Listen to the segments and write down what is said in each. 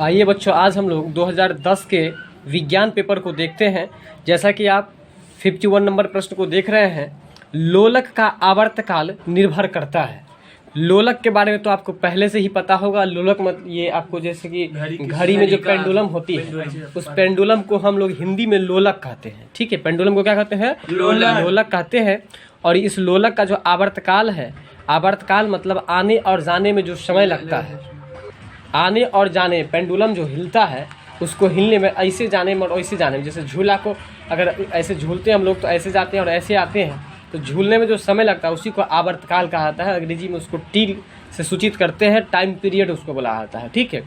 आइए बच्चों, आज हम लोग 2010 के विज्ञान पेपर को देखते हैं। जैसा कि आप 51 नंबर प्रश्न को देख रहे हैं, लोलक का आवर्तकाल निर्भर करता है। लोलक के बारे में तो आपको पहले से ही पता होगा। लोलक मतलब ये आपको जैसे कि घड़ी में जो पेंडुलम होती है, उस पेंडुलम को हम लोग हिंदी में लोलक कहते हैं। ठीक है, पेंडुलम को क्या कहते हैं? लोलक कहते हैं। और इस लोलक का जो आवर्तकाल है, आवर्तकाल मतलब आने और जाने में जो समय लगता है, आने और जाने, पेंडुलम जो हिलता है उसको हिलने में, ऐसे जाने में और ऐसे जाने में, जैसे झूला को अगर ऐसे झूलते हैं हम लोग तो ऐसे जाते हैं और ऐसे आते हैं, तो झूलने में जो समय लगता है उसी को आवर्तकाल कहा जाता है। अंग्रेजी में उसको टी से सूचित करते हैं, टाइम पीरियड उसको बोला जाता है। ठीक है,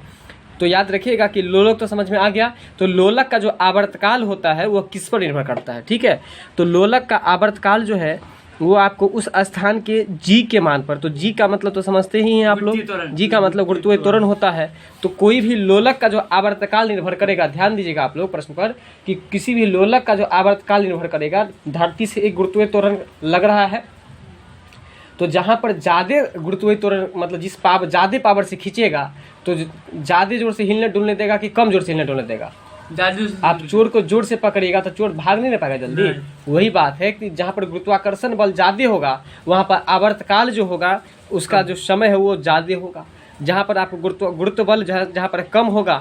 तो याद रखिएगा कि लोलक तो समझ में आ गया। तो लोलक का जो आवर्तकाल होता है वो किस पर निर्भर करता है? ठीक है, तो लोलक का आवर्तकाल जो है वो आपको उस स्थान के जी के मान पर, तो जी का मतलब तो समझते ही हैं आप लोग, जी का मतलब गुरुत्वीय त्वरण होता है। तो कोई भी लोलक का जो आवर्तकाल निर्भर करेगा, ध्यान दीजिएगा आप लोग प्रश्न पर, कि किसी भी लोलक का जो आवर्तकाल निर्भर करेगा, धरती से एक गुरुत्वीय त्वरण लग रहा है, तो जहाँ पर ज़्यादा गुरुत्वीय त्वरण मतलब जिस पावर ज़्यादा पावर से खींचेगा तो ज़्यादा जोर से हिलने डुलने देगा कि कम जोर से हिलने डुलने देगा? आप चोर को जोर से पकड़िएगा तो चोर भाग नहीं पाएगा जल्दी। वही बात है कि जहाँ पर गुरुत्वाकर्षण बल ज्यादा होगा वहाँ पर आवर्तकाल जो होगा उसका जो समय है वो ज्यादा होगा। जहाँ पर आपको गुरुत्व बल जहाँ पर कम होगा,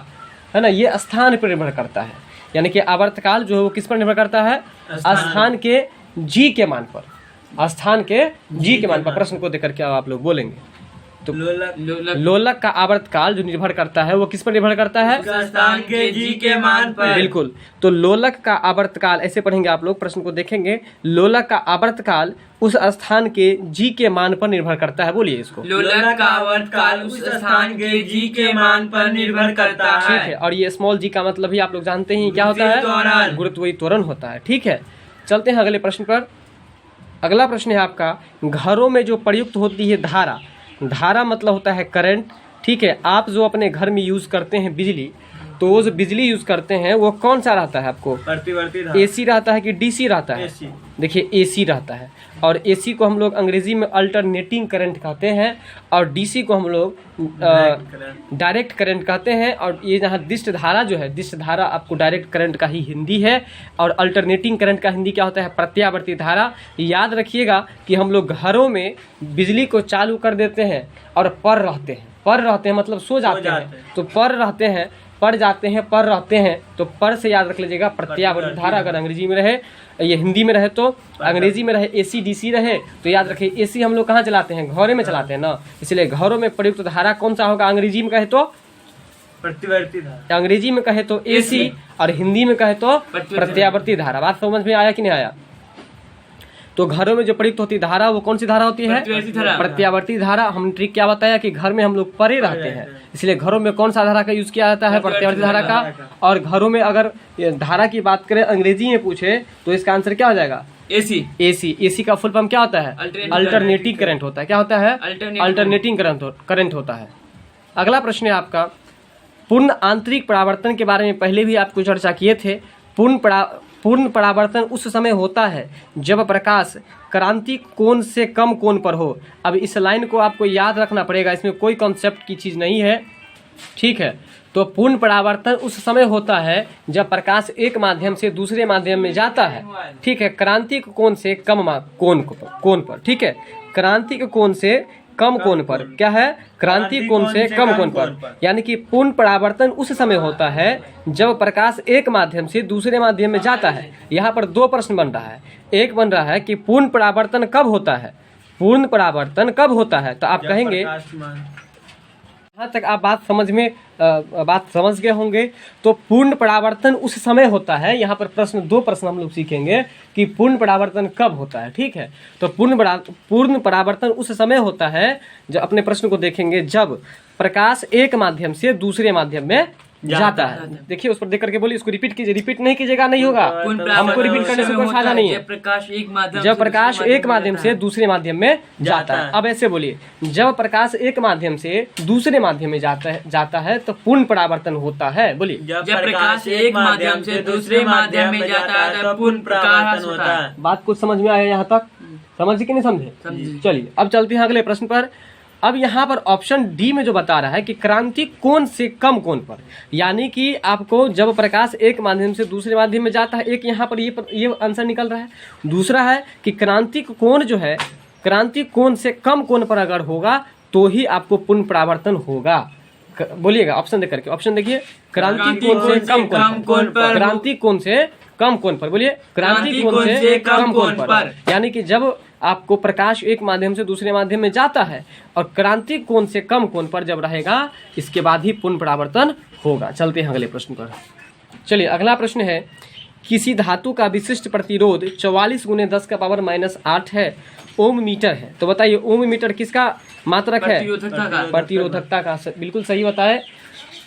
है ना, ये स्थान पर निर्भर करता है। यानी कि आवर्तकाल जो है वो किस पर निर्भर करता है? स्थान के जी के मान पर, स्थान के जी के मान पर। प्रश्न को देकर क्या आप लोग बोलेंगे? तो लोलक का आवर्तकाल जो निर्भर करता है वो किस पर निर्भर करता है? स्थान के जी के मान पर। बिल्कुल। तो लोलक का आवर्तकाल ऐसे पढ़ेंगे आप लोग, प्रश्न को देखेंगे, लोलक का आवर्तकाल उस स्थान के जी के मान पर निर्भर करता है। बोलिए इसको। लोलक का आवर्तकाल उस स्थान के जी के मान पर निर्भर करता है। ठीक है, और ये स्मॉल जी का मतलब भी आप लोग जानते हैं क्या होता है? गुरुत्वीय त्वरण होता है। ठीक है, चलते हैं अगले प्रश्न पर। अगला प्रश्न है आपका, घरों में जो प्रयुक्त होती है धारा, धारा मतलब होता है करंट। ठीक है, आप जो अपने घर में यूज़ करते हैं बिजली, तो वो जो बिजली यूज़ करते हैं वो कौन सा रहता है आपको? प्रतिवर्ती धारा। एसी रहता है कि डीसी रहता है? देखिए एसी रहता है, और एसी को हम लोग अंग्रेजी में अल्टरनेटिंग करंट कहते हैं, और डीसी को हम लोग डायरेक्ट करंट कहते हैं। और ये जहाँ दिष्ट धारा जो है, दिष्ट धारा आपको डायरेक्ट करंट का ही हिंदी है, और अल्टरनेटिंग करंट का हिंदी क्या होता है? प्रत्यावर्ती धारा। याद रखिएगा कि हम लोग घरों में बिजली को चालू कर देते हैं और पर रहते हैं, पर रहते हैं मतलब सो जाते हैं, तो पर रहते हैं, पढ़ जाते हैं, पर रहते हैं, तो पर से याद रख लीजिएगा प्रत्यावर्ती धारा। अगर अंग्रेजी में रहे, ये हिंदी में रहे तो अंग्रेजी में रहे, एसी डीसी रहे तो याद रखिए एसी हम लोग कहाँ चलाते हैं? घरों में चलाते हैं ना, इसलिए घरों में प्रयुक्त धारा कौन सा होगा? अंग्रेजी में कहे तो प्रतिवर्ती धारा, अंग्रेजी में कहे तो एसी, और हिंदी में कहे तो प्रत्यावर्ती धारा। बात समझ में आया कि नहीं आया? तो घरों में जो प्रयुक्त होती धारा वो कौन सी धारा होती है? प्रत्यावर्ती धारा। हम ट्रिक क्या बताया कि घर में हम लोग परे रहते हैं, इसलिए घरों में कौन सा धारा का यूज किया जाता है? प्रत्यावर्ती धारा का। और घरों में अगर धारा की बात करें अंग्रेजी में पूछे तो इसका आंसर क्या हो जाएगा? एसी। एसी, एसी का फुल फॉर्म क्या होता है? अल्टरनेटिंग करंट होता है। क्या होता है? अल्टरनेटिंग करंट होता है। अगला प्रश्न है आपका, पूर्ण आंतरिक परावर्तन के बारे में पहले भी आपको चर्चा किए थे। पूर्ण परावर्तन उस समय होता है जब प्रकाश क्रांति कोण से कम कोण पर हो। अब इस लाइन को आपको याद रखना पड़ेगा, इसमें कोई कॉन्सेप्ट की चीज़ नहीं है। ठीक है, तो पूर्ण परावर्तन उस समय होता है जब प्रकाश एक माध्यम से दूसरे माध्यम में जाता है। ठीक है, क्रांति कोण से कम कोण पर। ठीक है, क्रांति के कोण से कम कोण पर। क्या है? क्रांति कोण से कम कोण पर। यानी कि पूर्ण परावर्तन उस समय होता है जब प्रकाश एक माध्यम से दूसरे माध्यम में जाता है। यहाँ पर दो प्रश्न बन रहा है। एक बन रहा है कि पूर्ण परावर्तन कब होता है? पूर्ण परावर्तन कब होता है? तो आप कहेंगे, यहाँ तक आप बात समझ गए होंगे। तो पूर्ण परावर्तन उस समय होता है, यहाँ पर दो प्रश्न हम लोग सीखेंगे कि पूर्ण परावर्तन कब होता है। ठीक है, तो पूर्ण परावर्तन उस समय होता है जब, अपने प्रश्न को देखेंगे, जब प्रकाश एक माध्यम से दूसरे माध्यम में जाता है। देखिए उस पर देख करके बोलिए, इसको रिपीट कीजिए, रिपीट नहीं कीजिएगा नहीं होगा, हमको रिपीट करने से कोई फायदा नहीं है। जब प्रकाश एक माध्यम से दूसरे माध्यम में जाता है। अब ऐसे बोलिए, जब प्रकाश एक माध्यम से दूसरे माध्यम में जाता है तो पूर्ण परावर्तन होता है। बोलिए, जब प्रकाश एक माध्यम से दूसरे माध्यम में जाता है तो पूर्ण प्रकाश होता है। बात कुछ समझ में आया यहाँ तक? समझे कि नहीं समझे? चलिए अब चलते हैं अगले प्रश्न पर। अब यहाँ पर ऑप्शन डी में जो बता रहा है कि क्रांति कोण से कम कोण पर, यानी कि आपको जब प्रकाश एक माध्यम से दूसरे माध्यम में जाता है, एक यहाँ पर ये आंसर निकल रहा है। दूसरा है कि क्रांतिक कोण जो है, क्रांतिक कोण से कम कोण पर अगर होगा तो ही आपको पुनः परावर्तन होगा। बोलिएगा ऑप्शन देख करके, ऑप्शन देखिए, क्रांतिक कोण से कम कोण पर, क्रांतिक कोण से कम कोण पर, बोलिए क्रांतिक कोण से कम कोण पर, यानी कि जब आपको प्रकाश एक माध्यम से दूसरे माध्यम में जाता है और क्रांतिक कोण से कम कोण पर जब रहेगा, इसके बाद ही पुनः परावर्तन होगा। चलते हैं अगले प्रश्न पर। चलिए अगला प्रश्न है, किसी धातु का विशिष्ट प्रतिरोध 44 × 10⁻⁸ है, ओम मीटर है। तो बताइए ओम मीटर किसका मात्रक है? प्रतिरोधकता का। बिल्कुल सही बताए।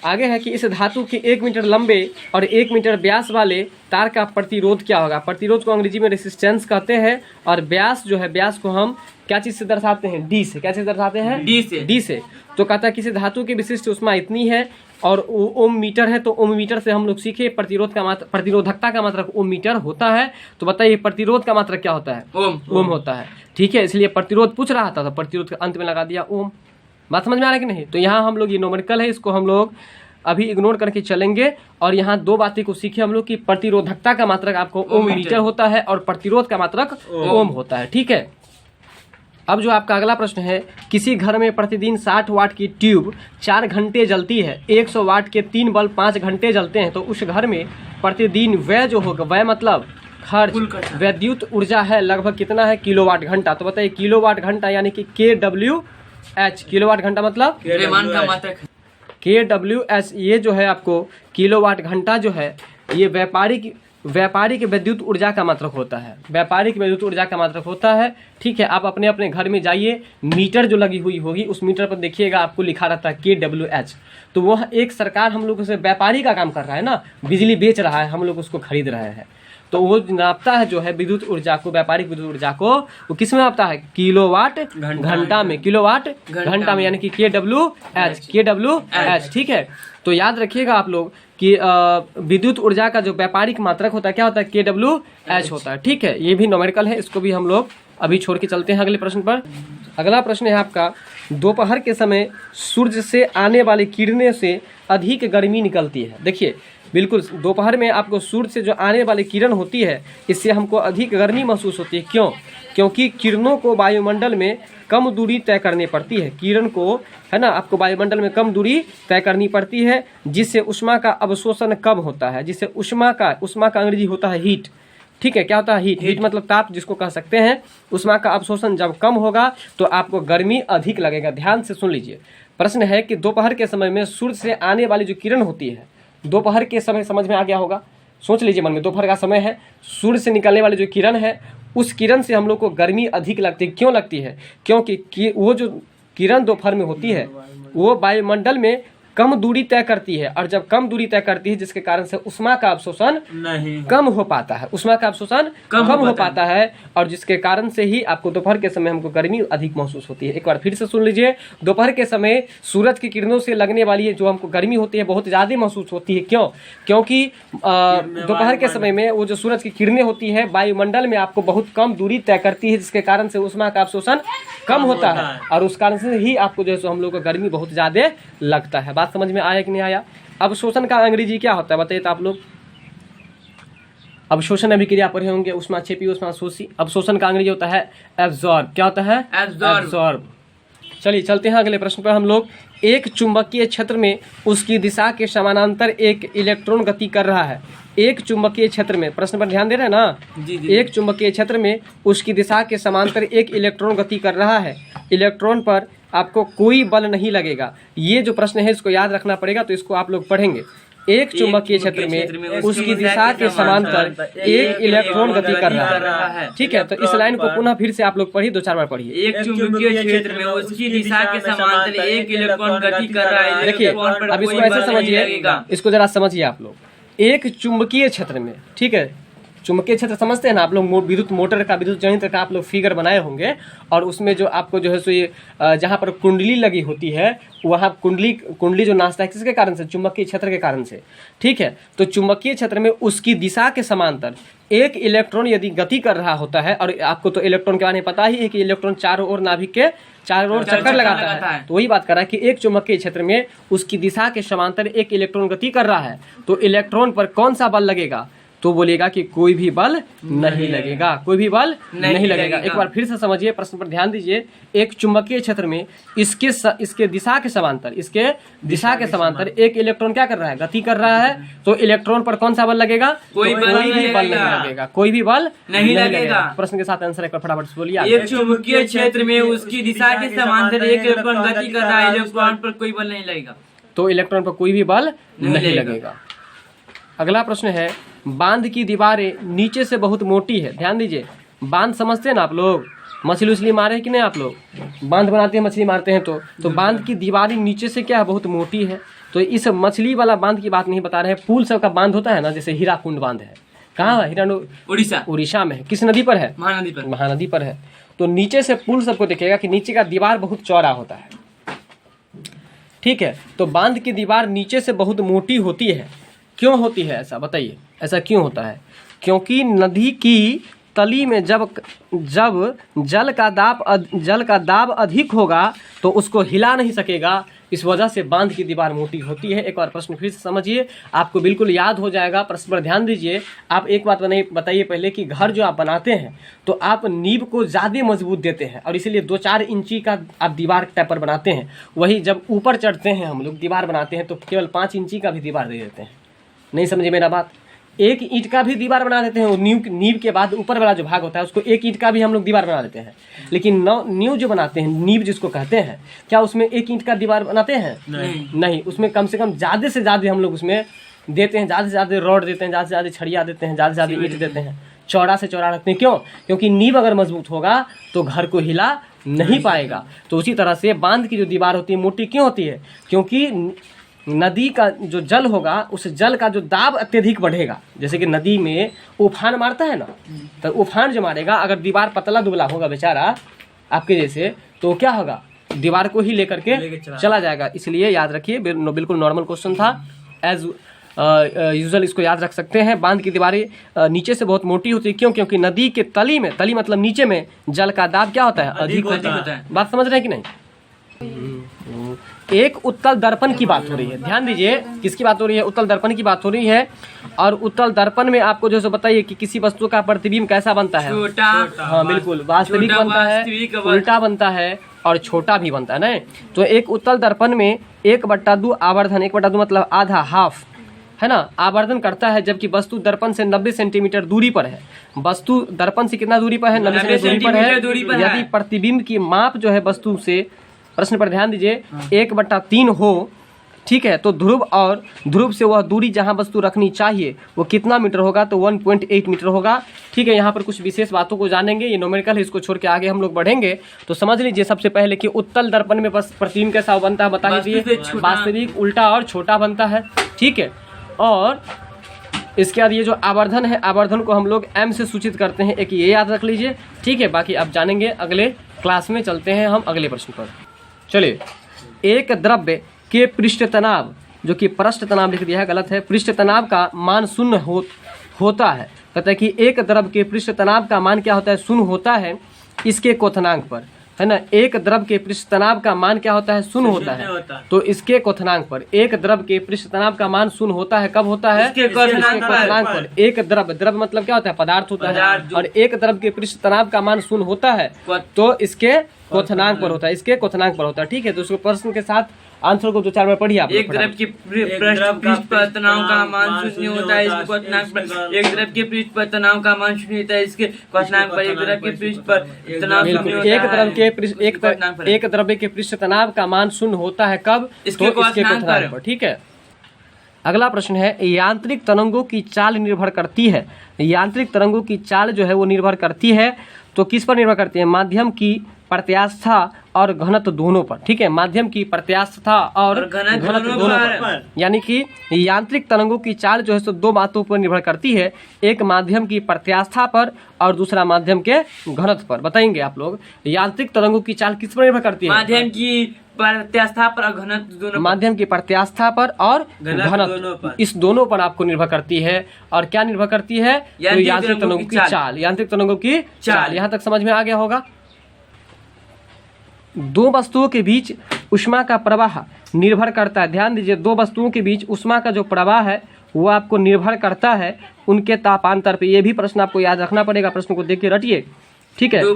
आगे है कि इस धातु के 1 मीटर लंबे और 1 मीटर व्यास वाले तार का प्रतिरोध क्या होगा? प्रतिरोध को अंग्रेजी में रेसिस्टेंस कहते हैं, और व्यास जो है, व्यास को हम क्या चीज से दर्शाते हैं? डी से। क्या चीज दर्शाते हैं? डी से। तो कहता है किसी धातु की विशिष्ट ऊष्मा इतनी है और ओम मीटर है, तो ओम मीटर से हम लोग सीखे प्रतिरोधकता का मात्रक ओम मीटर होता है। तो बताइए प्रतिरोध का मात्रक क्या होता है? ओम होता है। ठीक है, इसलिए प्रतिरोध पूछ रहा था तो प्रतिरोध के अंत में लगा दिया ओम। बात समझ में आ रहा है कि नहीं? तो यहाँ हम लोग ये न्यूमेरिकल है, इसको हम लोग अभी इग्नोर करके चलेंगे, और यहाँ दो बातें को सीखे हम लोग कि प्रतिरोधकता का मात्रक आपको ओम मीटर होता है और प्रतिरोध का मात्रक ओम होता है। ठीक है, अब जो आपका अगला प्रश्न है, किसी घर में प्रतिदिन 60 वाट की ट्यूब 4 घंटे जलती है, 100 वाट के 3 बल्ब 5 घंटे जलते हैं, तो उस घर में प्रतिदिन व्यय जो होगा, व्यय मतलब खर्च, विद्युत ऊर्जा है लगभग कितना है? किलोवाट घंटा। तो बताइए किलोवाट घंटा यानी कि KWH, किलोवाट घंटा मतलब KWH, ये जो है आपको किलोवाट घंटा जो है, ये व्यापारिक विद्युत ऊर्जा का मात्रक होता है। व्यापारिक विद्युत ऊर्जा का मात्रक होता है। ठीक है, आप अपने अपने घर में जाइए, मीटर जो लगी हुई होगी उस मीटर पर देखिएगा आपको लिखा रहता है KWH। तो वह एक सरकार हम लोग उसे व्यापारी का काम कर रहा है ना, बिजली बेच रहा है, हम लोग उसको खरीद रहे हैं, तो वो नापता है जो है विद्युत ऊर्जा को, व्यापारिक विद्युत ऊर्जा को, वो किस में नापता है? किलोवाट घंटा में, किलोवाट घंटा में, यानी कि KWH। ठीक है, तो याद रखिएगा आप लोग कि विद्युत ऊर्जा का जो व्यापारिक मात्रक होता है क्या होता है? KWH होता है। ठीक है, ये भी न्यूमेरिकल है, इसको भी हम लोग अभी छोड़ के चलते हैं अगले प्रश्न पर। अगला प्रश्न है आपका, दोपहर के समय सूर्य से आने वाली किरणें से अधिक गर्मी निकलती है। देखिए बिल्कुल, दोपहर में आपको सूर्य से जो आने वाली किरण होती है, इससे हमको अधिक गर्मी महसूस होती है। क्यों? क्योंकि किरणों को वायुमंडल में कम दूरी तय करनी पड़ती है। किरण को, है ना, आपको वायुमंडल में कम दूरी तय करनी पड़ती है, जिससे ऊष्मा का अवशोषण कम होता है, जिससे ऊष्मा का अंग्रेजी होता है हीट। ठीक है, क्या होता है? हीट मतलब ताप, जिसको कह सकते हैं। ऊष्मा का अवशोषण जब कम होगा तो आपको गर्मी अधिक लगेगा। ध्यान से सुन लीजिए, प्रश्न है कि दोपहर के समय में सूर्य से आने वाली जो किरण होती है, दोपहर के समय, समझ में आ गया होगा, सोच लीजिए मन में, दोपहर का समय है, सूर्य से निकलने वाली जो किरण है, उस किरण से हम लोग को गर्मी अधिक लगती है। क्यों लगती है? क्योंकि वो जो किरण दोपहर में होती है वो वायुमंडल में कम दूरी तय करती है, और जब कम दूरी तय करती है जिसके कारण से ऊष्मा का अवशोषण कम हो पाता है, ऊष्मा का अवशोषण कम हो पाता है, और जिसके कारण से ही आपको दोपहर के समय हमको गर्मी अधिक महसूस होती है। एक बार फिर से सुन लीजिए, दोपहर के समय सूरज की किरणों से लगने वाली जो हमको गर्मी होती है बहुत ज़्यादा महसूस होती है। क्यों? क्योंकि दोपहर के समय में वो जो सूरज की किरणें होती है वायुमंडल में आपको बहुत कम दूरी तय करती है, जिसके कारण से ऊष्मा का अवशोषण कम होता है, और उस कारण से ही आपको जो है हम लोग को गर्मी बहुत ज़्यादा लगता है। बात समझ में आया कि नहीं आया? अवशोषण का अंग्रेजी क्या होता है बताइए तो आप लोग? अवशोषण अभिक्रिया पढ़े होंगे, ऊष्माक्षेपी, ऊष्माशोषी। अवशोषण का अंग्रेजी होता है एब्जॉर्ब। क्या होता है? एब्जॉर्ब। चलिए चलते हैं अगले प्रश्न पर हम लोग। एक चुंबकीय क्षेत्र में उसकी दिशा के समानांतर एक इलेक्ट्रॉन गति कर रहा है। एक चुंबकीय क्षेत्र में, प्रश्न पर ध्यान दे रहे हैं ना? एक चुंबकीय क्षेत्र में उसकी दिशा के समांतर एक इलेक्ट्रॉन गति कर रहा है। इलेक्ट्रॉन पर आपको कोई बल नहीं लगेगा। ये जो प्रश्न है इसको याद रखना पड़ेगा, तो इसको आप लोग पढ़ेंगे। एक चुंबकीय क्षेत्र में उसकी दिशा के समांतर एक इलेक्ट्रॉन गति कर रहा है। ठीक है, तो इस लाइन को पुनः फिर से आप लोग पढ़िए, 2-4 बार पढ़िए। एक चुंबकीय क्षेत्र में उसकी दिशा के समांतर एक इलेक्ट्रॉन गति कर रहा है। देखिए अब इसको ऐसे समझिए, इसको जरा समझिए आप लोग। एक चुंबकीय क्षेत्र में, ठीक है, चुंबकीय क्षेत्र समझते हैं ना आप लोग, विद्युत मोटर का, विद्युत जनित्र का आप लोग फिगर बनाए होंगे, और उसमें जो आपको जो है सो ये जहाँ पर कुंडली लगी होती है वहाँ कुंडली जो नाचता है किसके कारण से? चुंबकीय क्षेत्र के कारण से। ठीक है, तो चुंबकीय क्षेत्र में उसकी दिशा के समांतर एक इलेक्ट्रॉन यदि गति कर रहा होता है, और आपको तो इलेक्ट्रॉन के बारे में पता ही है कि इलेक्ट्रॉन चारों ओर नाभिक के चारों ओर चक्कर लगाता है, तो वही बात कर रहा है कि एक चुंबकीय क्षेत्र में उसकी दिशा के समांतर एक इलेक्ट्रॉन गति कर रहा है, तो इलेक्ट्रॉन पर कौन सा बल लगेगा? तो बोलेगा कि कोई भी बल नहीं लगेगा, कोई भी बल नहीं लगेगा। एक बार फिर से समझिए, प्रश्न पर ध्यान दीजिए। एक चुंबकीय क्षेत्र में इसके दिशा के समांतर एक इलेक्ट्रॉन क्या कर रहा है? गति कर रहा है, तो इलेक्ट्रॉन पर कौन सा बल लगेगा? कोई बल नहीं लगेगा, कोई भी बल नहीं लगेगा। प्रश्न के साथ आंसर एक बार फटाफट से बोलिए। एक चुंबकीय क्षेत्र में उसकी दिशा के समांतर एक इलेक्ट्रॉन गति कर रहा है, इलेक्ट्रॉन पर कोई बल नहीं लगेगा, तो इलेक्ट्रॉन पर कोई भी बल नहीं लगेगा। अगला प्रश्न है, बांध की दीवारें नीचे से बहुत मोटी है। ध्यान दीजिए, बांध समझते हैं ना आप लोग, मछली उछली मारे हैं कि नहीं आप लोग? बांध बनाते हैं, मछली मारते हैं, तो बांध की दीवारें नीचे से क्या है? बहुत मोटी है। तो इस मछली वाला बांध की बात नहीं बता रहे हैं, पुल सब का बांध होता है ना, जैसे हीराकुंड बांध है, कहाँ है? उड़ीसा में है। किस नदी पर है? महानदी पर है। तो नीचे से पुल सबको देखेगा कि नीचे का दीवार बहुत चौड़ा होता है। ठीक है, तो बांध की दीवार नीचे से बहुत मोटी होती है। क्यों होती है ऐसा? बताइए, ऐसा क्यों होता है? क्योंकि नदी की तली में जब जल का दाब अधिक होगा तो उसको हिला नहीं सकेगा, इस वजह से बांध की दीवार मोटी होती है। एक बार प्रश्न फिर से समझिए, आपको बिल्कुल याद हो जाएगा। प्रश्न पर ध्यान दीजिए। आप एक बात बताइए पहले कि घर जो आप बनाते हैं तो आप नींव को ज़्यादा मजबूत देते हैं, और इसीलिए 2-4 इंची का आप दीवार टाइप पर बनाते हैं। वही जब ऊपर चढ़ते हैं हम लोग दीवार बनाते हैं तो केवल 5 इंची का भी दीवार दे देते हैं। नहीं समझे मेरा बात? 1 ईंट का भी दीवार बना देते हैं, नींव के बाद ऊपर वाला जो भाग होता है उसको 1 ईंट का भी हम लोग दीवार बना देते हैं। लेकिन नींव जो बनाते हैं, नींव जिसको कहते हैं, क्या उसमें 1 ईंट का दीवार बनाते हैं? नहीं, उसमें कम से कम ज़्यादा से ज़्यादा हम लोग उसमें देते हैं, ज़्यादा से ज़्यादा रॉड देते हैं, ज़्यादा से ज़्यादा छड़िया देते हैं, ज़्यादा से ज़्यादा ईंट देते हैं, चौड़ा से चौड़ा रखते हैं। क्यों? क्योंकि नींव अगर मजबूत होगा तो घर को हिला नहीं पाएगा। तो उसी तरह से बांध की जो दीवार होती है मोटी क्यों होती है? क्योंकि नदी का जो जल होगा उस जल का जो दाब अत्यधिक बढ़ेगा। जैसे कि नदी में उफान मारता है ना, तो उफान जो मारेगा, अगर दीवार पतला दुबला होगा बेचारा आपके जैसे, तो क्या होगा? दीवार को ही लेकर के चला जाएगा। इसलिए याद रखिए, बिल्कुल नॉर्मल क्वेश्चन था, एज यूजुअल इसको याद रख सकते हैं। बांध की दीवारें नीचे से बहुत मोटी होती है। क्यों? क्योंकि नदी के तली मतलब नीचे में जल का दाब क्या होता है? अधिक होता है। बात समझ रहे हैं कि नहीं? एक उत्तल दर्पण की बात हो रही है। ध्यान दीजिए, किसकी बात हो रही है? उत्तल दर्पण की बात हो रही है। और उत्तल दर्पण में आपको जो बताइए कि किसी वस्तु का प्रतिबिंब कैसा बनता है? छोटा। हाँ बिल्कुल, वास्तविक बनता है, उल्टा बनता है और छोटा भी बनता है ना। तो एक उत्तल दर्पण में 1/2 आवर्धन, 1/2 मतलब आधा, हाफ है ना, आवर्धन करता है, जबकि वस्तु दर्पण से 90 सेंटीमीटर दूरी पर है। वस्तु दर्पण से कितना दूरी पर है? 90 सेंटीमीटर दूरी पर है। यदि प्रतिबिंब की माप जो है वस्तु से, प्रश्न पर ध्यान दीजिए, 1/3 हो, ठीक है, तो ध्रुव से वह दूरी जहां वस्तु रखनी चाहिए वो कितना मीटर होगा? तो 1.8 मीटर होगा। ठीक है, यहाँ पर कुछ विशेष बातों को जानेंगे, ये न्यूमेरिकल है, इसको छोड़ के आगे हम लोग बढ़ेंगे। तो समझ लीजिए सबसे पहले कि उत्तल दर्पण में बस प्रतिबिंब कैसा बनता है बता दीजिए। वास्तविक, उल्टा और छोटा बनता है। ठीक है, और इसके बाद ये जो आवर्धन है, आवर्धन को हम लोग m से सूचित करते हैं, एक ये याद रख लीजिए। ठीक है, बाकी आप जानेंगे अगले क्लास में। चलते हैं हम अगले प्रश्न पर। चलिए, एक द्रव्य के पृष्ठ तनाव, जो कि पृष्ठ तनाव लिख दिया है, गलत है, पृष्ठ तनाव का मान 0 होता है। कहता है कि एक द्रव्य के पृष्ठ तनाव का मान क्या होता है? 0 होता है इसके क्वथनांक पर, है ना। एक द्रव्य के पृष्ठ तनाव का मान क्या होता है? 0 होता है। तो इसके क्वथनांक पर एक द्रव्य के पृष्ठ तनाव का मान 0 होता है। कब होता है? इसके क्वथनांक पर। एक द्रव्य मतलब क्या होता है? पदार्थ होता है। और एक द्रव्य के पृष्ठ तनाव का मान 0 होता है तो इसके क्वथनांक पर होता है, इसके क्वथनांक पर होता है। ठीक है, तो उसको प्रश्न के साथ आंसर को 2-4 बार पढ़िए आप। एक द्रव्य के पृष्ठ पर तनाव का मान 0 होता है इसके क्वथनांक पर। एक द्रव्य के पृष्ठ पर तनाव का मान 0 होता है इसके क्वथनांक पर। एक द्रव्य के पृष्ठ पर तनाव 0 होता है। एक द्रव्य के पृष्ठ तनाव का मान 0 होता है कब? इसके क्वथनांक पर। ठीक है, अगला प्रश्न है, यांत्रिक तरंगों की चाल निर्भर करती है। यांत्रिक तरंगों की चाल जो है वो निर्भर करती है, तो किस पर निर्भर करती है? माध्यम की प्रत्यास्थता और घनत्व दोनों पर, ठीक है, माध्यम की प्रत्यास्थता और घनत्व दोनों पर, यानी कि यांत्रिक तरंगों की चाल जो है सो दो बातों पर निर्भर करती है, एक माध्यम की प्रत्यास्थता पर और दूसरा माध्यम के घनत्व पर। बताएंगे आप लोग यांत्रिक तरंगों की चाल किस पर निर्भर करती है? माध्यम की प्रत्यास्थता पर और घनत्व दोनों पर। माध्यम की प्रत्यास्थता पर और घनत्व, इस दोनों पर आपको निर्भर करती है। और क्या निर्भर करती है? तो यांत्रिक तरंगों की चाल, यांत्रिक तरंगों की चाल। यहाँ तक समझ में आ गया होगा। दो वस्तुओं के बीच ऊष्मा का प्रवाह निर्भर करता है, ध्यान दीजिए, दो वस्तुओं के बीच ऊष्मा का जो प्रवाह है वो आपको निर्भर करता है उनके तापांतर पे। ये भी प्रश्न आपको याद रखना पड़ेगा, प्रश्न को देख के रटिए, ठीक है। दो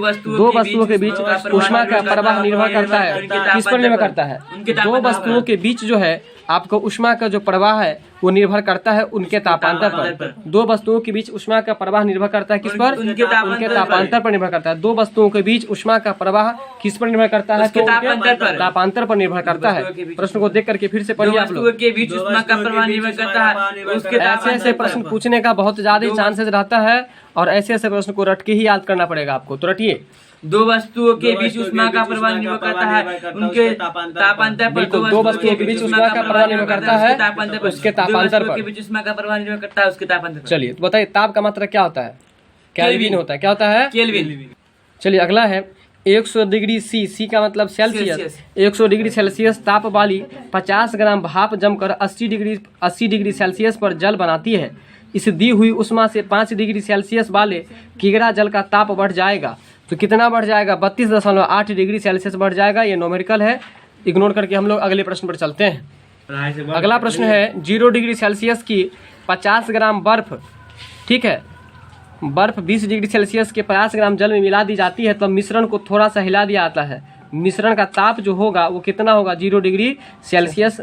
वस्तुओं के बीच ऊष्मा का प्रवाह निर्भर करता है, किस पर निर्भर करता है? दो वस्तुओं के बीच जो है आपको ऊष्मा का जो प्रवाह है वो निर्भर करता है उनके तापांतर पर। दो वस्तुओं के बीच ऊष्मा का प्रवाह निर्भर करता है किस पर? उनके तापांतर पर निर्भर करता है। दो वस्तुओं के बीच ऊष्मा का प्रवाह किस पर निर्भर करता है? तापांतर पर निर्भर करता है। प्रश्न को देख करके फिर से पढ़िए आप लोग। के बीच ऊष्मा का प्रवाह निर्भर करता है। ऐसे ऐसे प्रश्न पूछने का बहुत ज्यादा चांसेस रहता है और ऐसे ऐसे प्रश्न को रट के ही याद करना पड़ेगा आपको। तो रटिए, दो वस्तुओं के बीच ऊष्मा का प्रवाह निर्भर करता है उनके तापांतर पर। दो वस्तुओं के बीच ऊष्मा का प्रवाह निर्भर करता है उसके तापांतर पर। के बीच ऊष्मा का प्रवाह निर्भर करता है उसके तापांतर पर। चलिए, तो बताइए ताप का मात्रा क्या होता है? केल्विन होता है। क्या होता है? केल्विन। चलिए अगला है 100 डिग्री सी का मतलब सेल्सियस। 100 डिग्री सेल्सियस ताप वाली 50 ग्राम भाप जमकर 80 डिग्री सेल्सियस पर जल बनाती है। इस दी हुई उष्मा से 5 डिग्री सेल्सियस वाले किगरा जल का ताप बढ़ जाएगा। तो कितना बढ़ जाएगा? 32.8 डिग्री सेल्सियस बढ़ जाएगा। ये नोमेरिकल है, इग्नोर करके हम लोग अगले प्रश्न पर चलते हैं। अगला प्रश्न है 0 डिग्री सेल्सियस की 50 ग्राम बर्फ, ठीक है, बर्फ 20 डिग्री सेल्सियस के 50 ग्राम जल में मिला दी जाती है, तो मिश्रण को थोड़ा सा हिला दिया जाता है। मिश्रण का ताप जो होगा वो कितना होगा? 0 डिग्री सेल्सियस,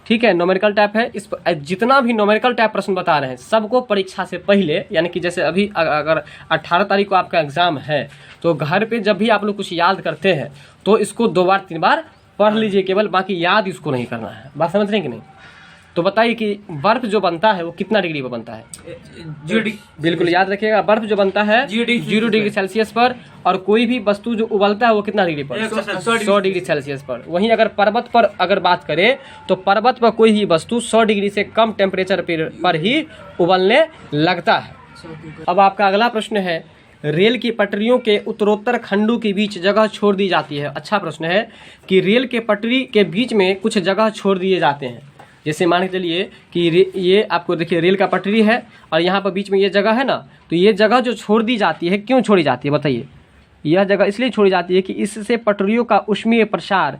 ठीक है, नोमेरिकल टाइप है। इस जितना भी नोमेरिकल टाइप प्रश्न बता रहे हैं सबको परीक्षा से पहले, यानी कि जैसे अभी अगर 18 तारीख को आपका एग्जाम है तो घर पे जब भी आप लोग कुछ याद करते हैं तो इसको 2 बार 3 बार पढ़ लीजिए केवल, बाकी याद इसको नहीं करना है। बात समझ रहे हैं कि नहीं? तो बताइए कि बर्फ जो बनता है वो कितना डिग्री पर बनता है? 0। बिल्कुल याद रखिएगा, बर्फ जो बनता है 0 डिग्री सेल्सियस पर, और कोई भी वस्तु जो उबलता है वो कितना डिग्री पर? 100 डिग्री सेल्सियस पर। वहीं अगर पर्वत पर अगर बात करें तो पर्वत पर कोई भी वस्तु 100 डिग्री से कम टेम्परेचर पर ही उबलने लगता है। अब आपका अगला प्रश्न है, रेल की पटरियों के उत्तरोत्तर खंडों के बीच जगह छोड़ दी जाती है। अच्छा प्रश्न है कि रेल के पटरी के बीच में कुछ जगह छोड़ दिए जाते हैं। जैसे मान के चलिए कि ये आपको देखिए रेल का पटरी है और यहाँ पर बीच में ये जगह है ना, तो ये जगह जो छोड़ दी जाती है, क्यों छोड़ी जाती है बताइए? यह जगह इसलिए छोड़ी जाती है कि इससे पटरियों का ऊष्मीय प्रसार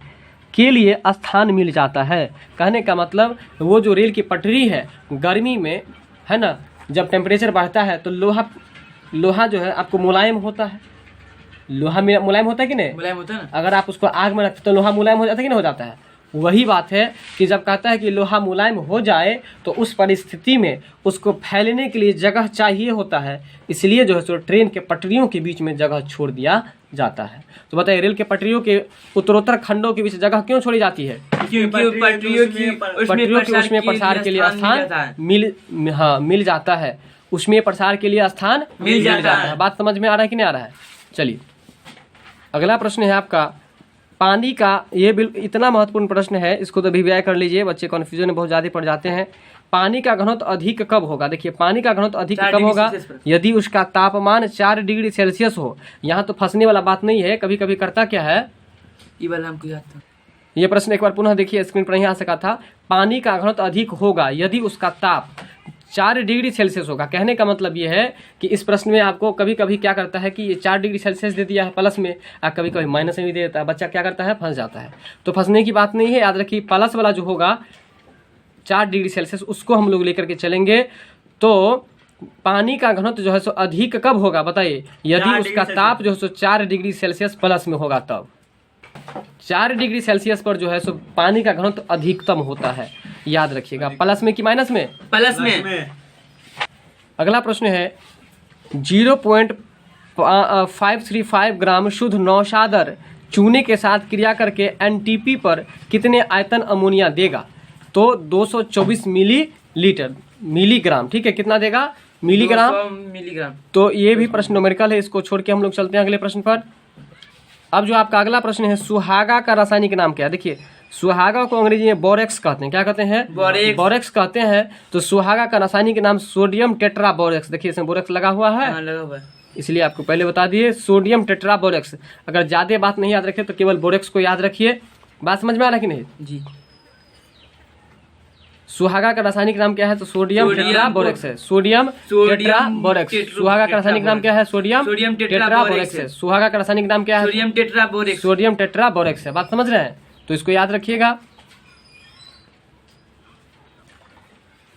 के लिए स्थान मिल जाता है। कहने का मतलब वो जो रेल की पटरी है गर्मी में, है ना, जब टेम्परेचर बढ़ता है तो लोहा जो है आपको मुलायम होता है। लोहा मुलायम होता है कि नहीं? मुलायम होता है ना। अगर आप उसको आग में रखते तो लोहा मुलायम हो जाता है कि नहीं हो जाता है? वही बात है कि जब कहता है कि लोहा मुलायम हो जाए तो उस परिस्थिति में उसको फैलने के लिए जगह चाहिए होता है, इसलिए जो है सो ट्रेन के पटरियों के बीच में जगह छोड़ दिया जाता है। तो बताइए रेल के पटरियों के उत्तरोत्तर खंडों के बीच जगह क्यों छोड़ी जाती है? क्योंकि पटरियों की ऊष्मीय प्रसार के लिए स्थान मिल जाता है। ऊष्मीय प्रसार के लिए स्थान मिल जाता है। बात समझ में आ रहा है कि नहीं आ रहा है? चलिए अगला प्रश्न है आपका पानी का। ये इतना महत्वपूर्ण प्रश्न है, इसको तो अभिव्यय कर लीजिए, बच्चे कन्फ्यूजन में बहुत ज़्यादा पड़ जाते हैं। पानी का घनत्व अधिक कब होगा? देखिए पानी का घनत्व अधिक कब होगा? यदि उसका तापमान 4 डिग्री सेल्सियस हो। यहाँ तो फंसने वाला बात नहीं है, कभी कभी करता क्या है, ये वाला हमको याद था। ये प्रश्न एक बार पुनः देखिए, स्क्रीन पर यहाँ आ सका था। पानी का घनत्व अधिक होगा यदि उसका ताप 4 डिग्री सेल्सियस होगा। कहने का मतलब ये है कि इस प्रश्न में आपको कभी कभी क्या करता है कि ये 4 डिग्री सेल्सियस दे दिया है प्लस में, और कभी कभी माइनस में भी दे देता है। बच्चा क्या करता है, फंस जाता है। तो फंसने की बात नहीं है, याद रखिए प्लस वाला जो होगा 4 डिग्री सेल्सियस उसको हम लोग लेकर के चलेंगे। तो पानी का घनत्व जो है सो अधिक कब होगा बताइए? यदि उसका ताप जो है सो 4 डिग्री सेल्सियस प्लस में होगा तब। 4 डिग्री सेल्सियस पर जो है सो पानी का घनत्व अधिकतम होता है, याद रखिएगा। प्लस में कि माइनस में? प्लस में। अगला प्रश्न है 0.535 ग्राम शुद्ध नौशादर चूने के साथ क्रिया करके एनटीपी पर कितने आयतन अमोनिया देगा? तो 224 मिलीग्राम, ठीक है, कितना देगा? मिलीग्राम। मिलीग्राम। तो ये भी प्रश्न न्यूमेरिकल है, इसको छोड़ के हम लोग चलते हैं अगले प्रश्न पर। अब जो आपका अगला प्रश्न है, सुहागा का रासायनिक नाम क्या है? देखिए, सुहागा को अंग्रेजी में बोरेक्स कहते हैं। क्या कहते हैं? बोरेक्स कहते हैं। तो सुहागा का रासायनिक नाम सोडियम टेट्रा बोरेक्स। देखिए इसमें बोरेक्स लगा हुआ है, हाँ, लगा हुआ है। इसलिए आपको पहले बता दिए सोडियम टेट्रा बोरेक्स। अगर ज्यादा बात नहीं याद रखे तो केवल बोरेक्स को याद रखिए। बात समझ में आ रहा कि नहीं जी। सुहागा का रासायनिक नाम क्या है? तो सोडियम टेट्रा बोरेक्स है। Sodium tetra borax. सुहागा का रासायनिक नाम क्या है? सोडियम टेट्रा बोरेक्स है। सुहागा का रासायनिक नाम क्या है? Sodium tetra borax. Sodium tetra borax है। बात समझ रहे हैं? तो इसको याद रखिएगा।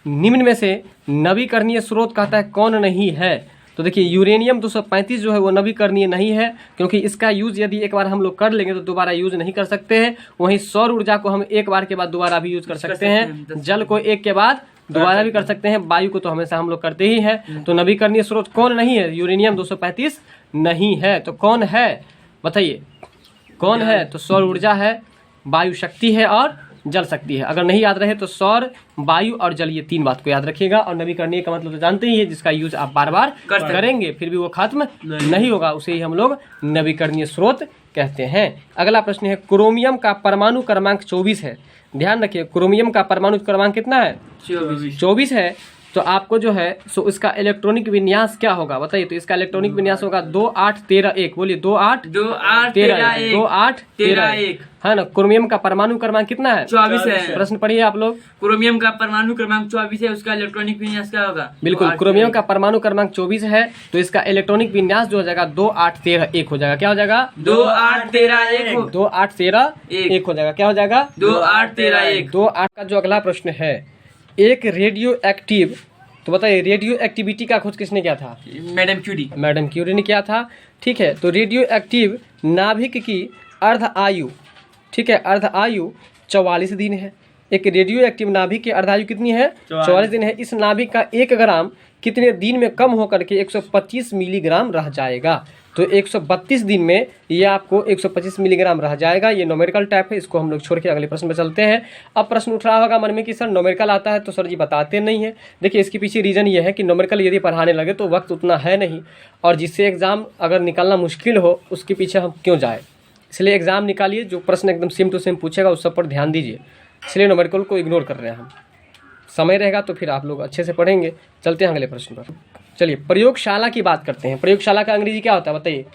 निम्न में से नवीकरणीय स्रोत कहता है कौन नहीं है? तो देखिए, यूरेनियम 235 जो है वो नवीकरणीय नहीं है, क्योंकि इसका यूज यदि एक बार हम लोग कर लेंगे तो दोबारा यूज नहीं कर सकते हैं। वहीं सौर ऊर्जा को हम एक बार के बाद दोबारा भी यूज कर सकते हैं। जल को एक के बाद दोबारा भी कर सकते हैं। वायु को तो हमेशा हम लोग करते ही हैं। तो नवीकरणीय स्रोत कौन नहीं है? यूरेनियम 235 नहीं है। तो कौन है बताइए, कौन है? तो सौर ऊर्जा है, वायु शक्ति है और जल शक्ति है। अगर नहीं याद रहे तो सौर, वायु और जल, ये तीन बात को याद रखिएगा। और नवीकरणीय का मतलब तो जानते ही है, जिसका यूज आप बार बार करेंगे फिर भी वो खत्म नहीं होगा, उसे ही हम लोग नवीकरणीय स्रोत कहते हैं। अगला प्रश्न है, क्रोमियम का परमाणु क्रमांक 24 है। ध्यान रखिए, क्रोमियम का परमाणु क्रमांक कितना है? 24 है। तो आपको जो है सो इसका इलेक्ट्रॉनिक विन्यास क्या होगा बताइए? तो इसका इलेक्ट्रॉनिक विन्यास होगा 2 8 13 1। बोलिए 2 8 13 1 है ना। क्रोमियम का परमाणु क्रमांक कितना है? 24 है। प्रश्न पढ़िए आप लोग। क्रोमियम का परमाणु क्रमांक 24 है, उसका इलेक्ट्रॉनिक विन्यास क्या होगा? बिल्कुल, क्रोमियम का परमाणु क्रमांक 24 है, तो इसका इलेक्ट्रॉनिक विन्यास जो हो जाएगा 2 8 13 1 हो जाएगा। क्या हो जाएगा? 2 8 13 1। 2 8 13 1 हो जाएगा। क्या हो जाएगा? 2 8 13 1। 2 8 का जो अगला प्रश्न है, एक रेडियो एक्टिव, तो बताइए रेडियो एक्टिविटी का खोज किसने किया था? Madam Curie. मैडम क्यूरी ने किया था। ठीक है, तो रेडियो एक्टिव नाभिक की अर्ध आयु, ठीक है, अर्ध आयु 44 दिन है। एक रेडियो एक्टिव नाभिक की अर्ध आयु कितनी है? 44 दिन है। इस नाभिक का 1 ग्राम कितने दिन में कम होकर के 125 मिलीग्राम रह जाएगा? तो 132 दिन में ये आपको 125 मिलीग्राम रह जाएगा। ये नोमेरिकल टाइप है, इसको हम लोग छोड़ के अगले प्रश्न पे चलते हैं। अब प्रश्न उठ रहा होगा मन में कि सर नोमेरिकल आता है तो सर जी बताते नहीं है। देखिए, इसके पीछे रीज़न ये है कि नोमेरिकल यदि पढ़ाने लगे तो वक्त उतना है नहीं, और जिससे एग्ज़ाम अगर निकालना मुश्किल हो उसके पीछे हम क्यों जाए। इसलिए एग्ज़ाम निकालिए, जो प्रश्न एकदम सेम टू सेम पूछेगा उस सब पर ध्यान दीजिए। इसलिए नोमेरिकल को इग्नोर कर रहे हैं हम। समय रहेगा तो फिर आप लोग अच्छे से पढ़ेंगे। चलते हैं अगले प्रश्न पर। चलिए, प्रयोगशाला की बात करते हैं। प्रयोगशाला का अंग्रेजी क्या होता है बताइए?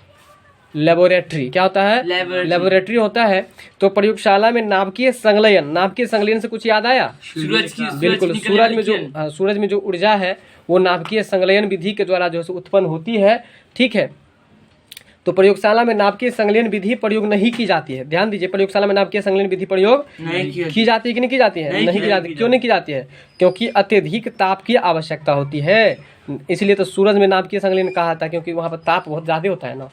लेबोरेटरी। क्या होता है? लेबोरेटरी होता है। तो प्रयोगशाला में नाभिकीय संलयन, नाभिकीय संलयन से कुछ याद आया? बिल्कुल, सूरज में जो ऊर्जा है वो नाभिकीय संलयन विधि के द्वारा जो है उत्पन्न होती है। ठीक है, तो प्रयोगशाला में नाभिकीय संलयन विधि प्रयोग नहीं की जाती है। ध्यान दीजिए, प्रयोगशाला में नाभिकीय संलयन विधि प्रयोग की जाती है कि नहीं की जाती है? नहीं की जाती। क्यों नहीं की जाती है? क्योंकि अत्यधिक ताप की आवश्यकता होती है। इसलिए तो सूरज में नाभिकीय संलयन कहा था, क्योंकि वहाँ पर ताप बहुत ज़्यादा होता है ना।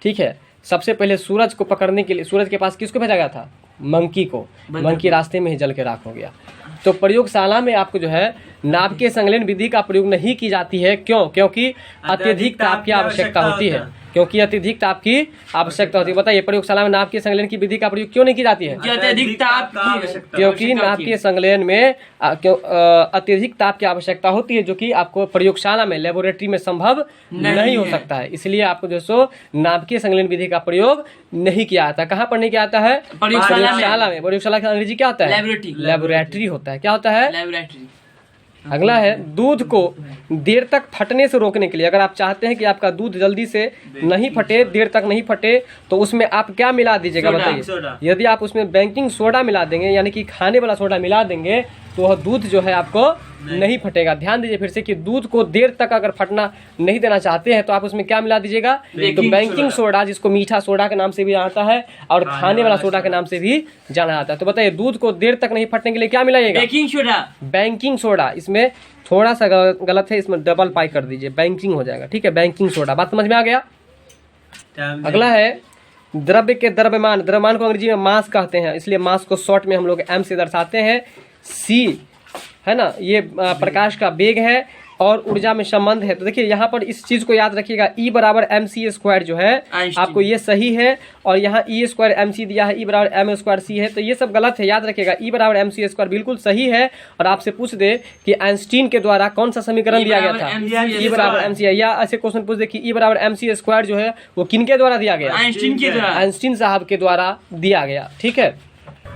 ठीक है, सबसे पहले सूरज को पकड़ने के लिए सूरज के पास किसको भेजा गया था? मंकी को। मंकी रास्ते में ही जल के राख हो गया। तो प्रयोगशाला में आपको जो है नाभिकीय संलयन विधि का प्रयोग नहीं की जाती है। क्यों? क्योंकि अत्यधिक ताप की आवश्यकता होती है। क्योंकि अत्यधिक ताप की आवश्यकता होती है। बताइए, प्रयोगशाला में नाभिकीय संलयन की विधि का प्रयोग क्यों नहीं की जाती है? अत्यधिक ताप की आवश्यकता। क्योंकि नाभिकीय संलयन में अत्यधिक ताप की आवश्यकता होती है, जो कि आपको प्रयोगशाला में, लेबोरेटरी में संभव नहीं हो सकता है। इसलिए आपको जो सो नाभिकीय संलयन विधि का प्रयोग नहीं किया जाता। कहाँ पर नहीं किया जाता है? प्रयोगशाला में। प्रयोगशाला का अंग्रेजी क्या होता है? लेबोरेटरी होता है। क्या होता है? लेबोरेटरी। अगला है, दूध को देर तक फटने से रोकने के लिए, अगर आप चाहते हैं कि आपका दूध जल्दी से नहीं फटे, देर तक नहीं फटे, तो उसमें आप क्या मिला दीजिएगा बताइए? यदि आप उसमें बेकिंग सोडा मिला देंगे, यानी कि खाने वाला सोडा मिला देंगे, तो वह दूध जो है आपको नहीं फटेगा। ध्यान दीजिए फिर से कि दूध को देर तक अगर फटना नहीं देना चाहते हैं तो आप उसमें क्या मिला दीजिएगा? तो बेकिंग सोडा, जिसको मीठा सोडा के नाम से भी जाना जाता है और खाने वाला सोडा के नाम से भी जाना जाता है। तो बताइए, दूध को देर तक नहीं फटने के लिए क्या मिलाइएगा? Baking soda. Baking soda. इसमें थोड़ा सा गलत है, इसमें डबल पाई कर दीजिए, बेकिंग हो जाएगा। ठीक है, बेकिंग सोडा। बात समझ में आ गया? अगला है, द्रव्य के द्रव्यमान, द्रव्यमान को अंग्रेजी में मास कहते हैं, इसलिए मास को शॉर्ट में हम लोग m से दर्शाते हैं। c है ना, ये प्रकाश का वेग है। और ऊर्जा में संबंध है। तो देखिए यहाँ पर इस चीज को याद रखिएगा, E बराबर mc² जो है आपको ये सही है, और यहाँ E² mc दिया है, E बराबर m² c है, तो ये सब गलत है, याद रखिएगा। E बराबर mc² बिल्कुल सही है। और आपसे पूछ दे कि आइंस्टीन के द्वारा कौन सा समीकरण दिया गया था, E बराबर mc, या ऐसे क्वेश्चन पूछ दे कि E बराबर mc² जो है वो किनके द्वारा दिया गया, आइंस्टीन साहब के द्वारा दिया गया। ठीक है,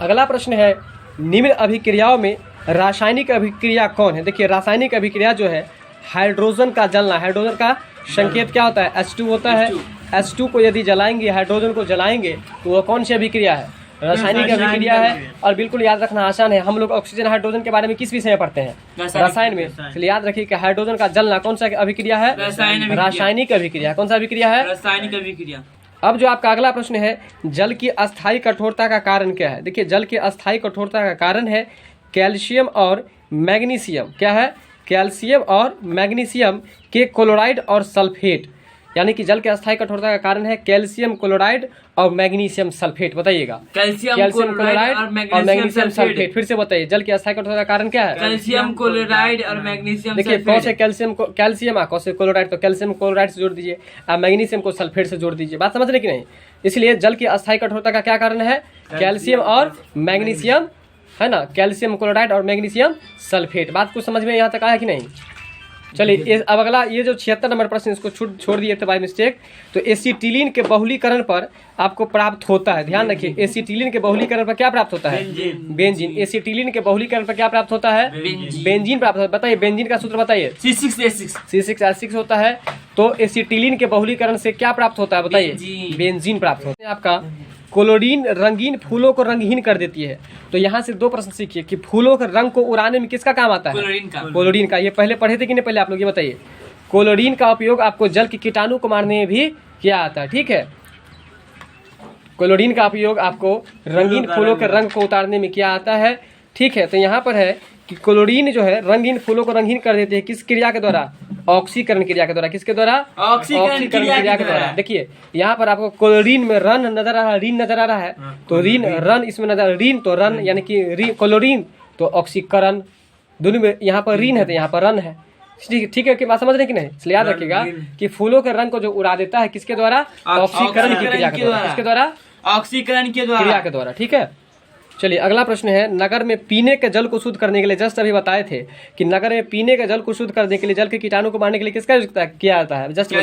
अगला प्रश्न है, निम्न अभिक्रियाओं में रासायनिक अभिक्रिया कौन है। देखिए रासायनिक अभिक्रिया जो है हाइड्रोजन का जलना, हाइड्रोजन का संकेत क्या होता है, H2 होता है। H2 को यदि जलाएंगे, हाइड्रोजन को जलाएंगे, तो वो कौन सी अभिक्रिया है, रासायनिक अभिक्रिया है। और बिल्कुल याद रखना आसान है, हम लोग ऑक्सीजन हाइड्रोजन के बारे में किस विषय में पढ़ते हैं, रसायन में। इसलिए याद रखिए कि हाइड्रोजन का जलना कौन सा अभिक्रिया है, रासायनिक अभिक्रिया। कौन सा अभिक्रिया है, रासायनिक अभिक्रिया। अब जो आपका अगला प्रश्न है, जल की अस्थायी कठोरता का कारण क्या है। देखिए जल की अस्थायी कठोरता का कारण है कैल्शियम और मैग्नीशियम। क्या है, कैल्शियम और मैग्नीशियम के क्लोराइड और सल्फेट, यानी कि जल के अस्थायी कठोरता का कारण है कैल्शियम क्लोराइड और मैग्नीशियम सल्फेट। बताइएगा, कैल्शियम क्लोराइड और मैग्नीशियम सल्फेट। फिर से बताइए, जल की अस्थायी कठोरता का कारण क्या है, कैल्शियम क्लोराइड और मैग्नीशियम। देखिए कौन से कैल्शियम कौन से क्लोराइड, तो कैल्शियम क्लोराइड से जोड़ दीजिए, मैग्नीशियम को सल्फेट से जोड़ दीजिए। बात समझ रहे कि नहीं। इसलिए जल की अस्थायी कठोरता का क्या कारण है, कैल्शियम और मैग्नीशियम, है ना, कैल्शियम क्लोराइड और मैग्नीशियम सल्फेट। बात कुछ समझ में यहाँ तक आया कि नहीं। चलिए अब अगला, ये जो 76 नंबर प्रश्न इसको छोड़ दिए थे बाय मिस्टेक। तो एसिटिलीन के बहुलीकरण पर आपको प्राप्त होता है, ध्यान रखिए, एसिटिलीन के बहुलीकरण पर क्या प्राप्त होता है, बेंजीन। एसिटिलीन के बहुलीकरण पर क्या प्राप्त होता है, बेंजीन प्राप्त होता है। बताइए बेंजीन का सूत्र बताइए, C6H6 होता है। तो एसिटिलीन के बहुलीकरण से क्या प्राप्त होता है, बताइए, बेंजीन प्राप्त होता है। आपका क्लोरीन रंगीन फूलों को रंगहीन कर देती है। तो यहाँ से दो प्रश्न सीखिए कि फूलों के रंग को उड़ाने में किसका काम आता है, क्लोरीन का। ये पहले पढ़े थे कि नहीं, पहले आप लोग ये बताइए। क्लोरीन का उपयोग आपको जल के कीटाणु को मारने में भी किया आता है। ठीक है, क्लोरीन का उपयोग आपको रंगीन फूलों के रंग को उतारने में किया आता है। ठीक है, तो यहाँ पर है कि क्लोरीन जो है रंगीन फूलों को रंगीन कर देती है, किस क्रिया के द्वारा, ऑक्सीकरण क्रिया के द्वारा। किसके द्वारा, ऑक्सीकरण क्रिया के द्वारा। देखिए यहाँ पर आपको क्लोरीन में रन नजर आ रहा है, रीन नजर आ रहा है, तो रीन रन इसमें नजर, रीन तो रन यानी कि क्लोरीन तो ऑक्सीकरण, दोनों में यहाँ पर रीन है तो यहाँ पर रन है। ठीक है, कि बात समझ रहे कि नहीं। इसलिए याद रखिएगा कि फूलों के रंग को जो उड़ा देता है किसके द्वारा, ऑक्सीकरण की क्रिया के द्वारा। किसके द्वारा, ऑक्सीकरण के द्वारा, क्रिया के द्वारा। ठीक है, चलिए अगला प्रश्न है, नगर में पीने के जल को शुद्ध करने के लिए, जस्ट अभी बताए थे कि नगर में पीने के जल को शुद्ध करने के लिए, जल के कीटाणु को मारने के लिए किसका यूज किया जाता है, जस्ट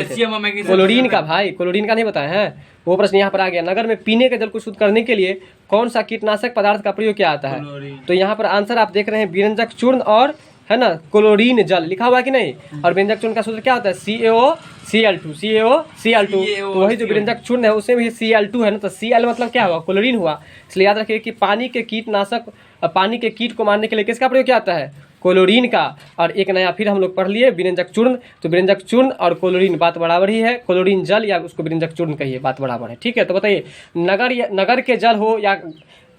क्लोरीन का। भाई क्लोरीन का नहीं बताया है, वो प्रश्न यहाँ पर आ गया। नगर में पीने के जल को शुद्ध करने के लिए कौन सा कीटनाशक पदार्थ का प्रयोग किया जाता है। तो यहाँ पर आंसर आप देख रहे हैं, व्यंजक चूर्ण और, है ना, क्लोरीन जल लिखा हुआ कि नहीं। और व्यंजक चूर्ण का सूत्र क्या होता है, CaO Cl2। तो वही जो व्यंजक चूर्ण है उसमें भी Cl2 है ना, तो Cl मतलब क्या हुआ, क्लोरीन हुआ। इसलिए याद रखिए कि पानी के कीटनाशक, पानी के कीट को मारने के लिए किसका प्रयोग किया जाता है, क्लोरीन का। और एक नया फिर हम लोग पढ़ लिए, व्यंजक चूर्ण। तो व्यंजक चूर्ण और क्लोरीन बात बराबर ही है, क्लोरीन जल या उसको व्यंजक चूर्ण कहिए, बात बराबर है। ठीक है, तो बताइए नगर के जल हो या